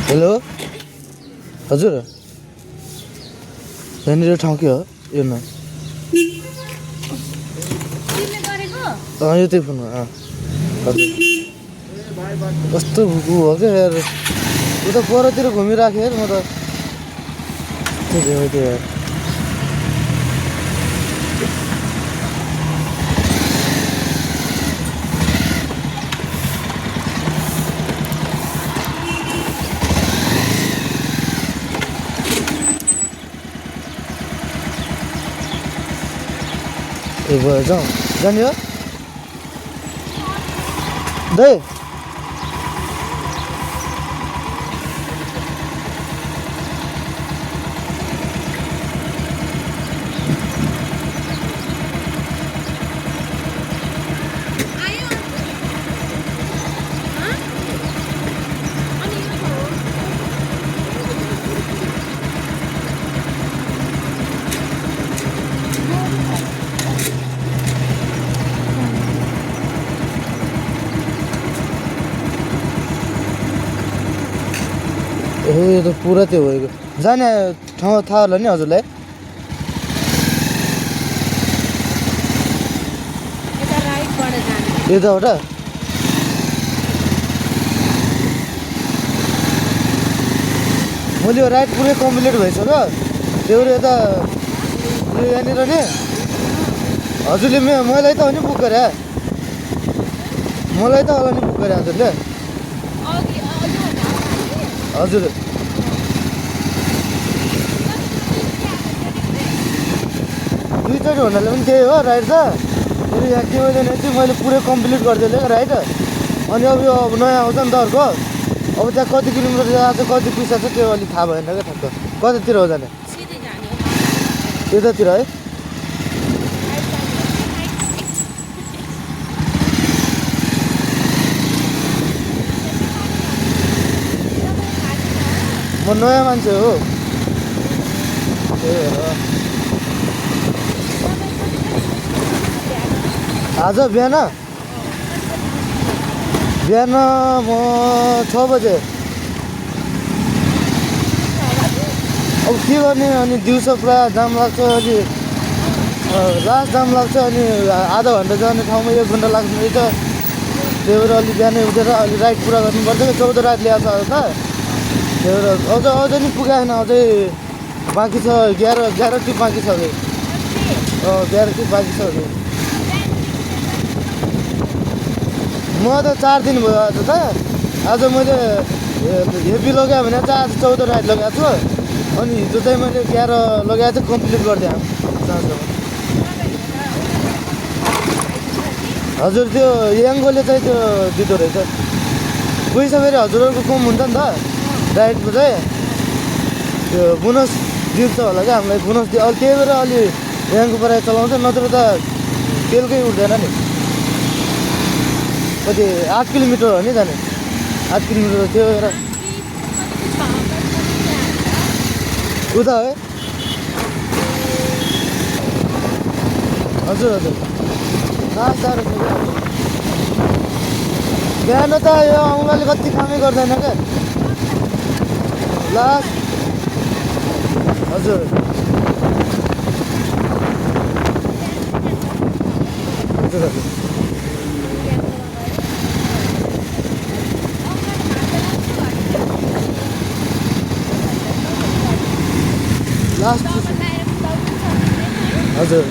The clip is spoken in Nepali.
हेलो हजुर यहाँनिर ठाउँ के हो यो न यो त्यही फोनमा हजुर कस्तो भुकु हो क्या यार उता परतिर घुमिराखेँ यार म त त्यही यार ए भयो जाउँ जाने हो दे ए यो त पुरा त्यो भएको जाने ठाउँ थाहा होला नि हजुरलाई यताबाट मैले यो राइड पुरै कम्प्लिट भइसक्यो त्यो यता यहाँनिर नि हजुरले मलाई त हो नि बुक गरे मलाई त होला नि बुक गरे हजुरले हजुर दुईचोटि हुनाले पनि त्यही हो राइड त फेरि यहाँ के भइदिएन चाहिँ मैले पुरै कम्प्लिट गरिदिएँ राइड अनि अब यो नयाँ आउँछ नि त अर्को अब त्यहाँ कति किलोमिटर आएको छ कति पैसा छ त्यो अलिक थाहा भएन क्या ठ्याक्क कतातिर हो जाने यतातिर है म नयाँ मान्छे हो आज बिहान म 6 बजे अब के गर्ने अनि दिउँसो पुरा जाम लाग्छ अलि लास्ट जाम लाग्छ अनि आधा घन्टा जाने ठाउँमा 1 घन्टा लाग्ने रहेछ त्यही भएर अलि बिहानै उठेर अलि राइड पुरा गर्नुपर्छ 14 राइड ल्याएको छ त त्यही भएर अझै नि पुगेन अझै बाँकी छ 11 टिप बाँकी छ अझै 11 टिप बाँकी छ अझै म त 4 दिन भयो आज त आज मैले हेभी लगाएँ भने चाहिँ आज 14 राइड लगाएको छु अनि हिजो चाहिँ मैले 11 लगाएर चाहिँ कम्प्लिट गरिदिएँ हजुर त्यो याङ्गोले चाहिँ त्यो दिँदो रहेछ पैसा फेरि हजुरहरूको कम हुन्छ नि त राइडको चाहिँ त्यो बोनस दिन्छ होला क्या हामीलाई बोनस दियो अलि त्यही भएर अलि याङको प्रायः चलाउँछ नत्र त तेलकै उठ्दैन नि कति 8 किलोमिटर हो नि जाने 8 किलोमिटर त्यो भएर उता है हजुर हजुर साह्रो बिहान त यो औँलाले कति कामै गर्दैन क्या लास्ट हजुर हजुर हजुर लास्ट हजुर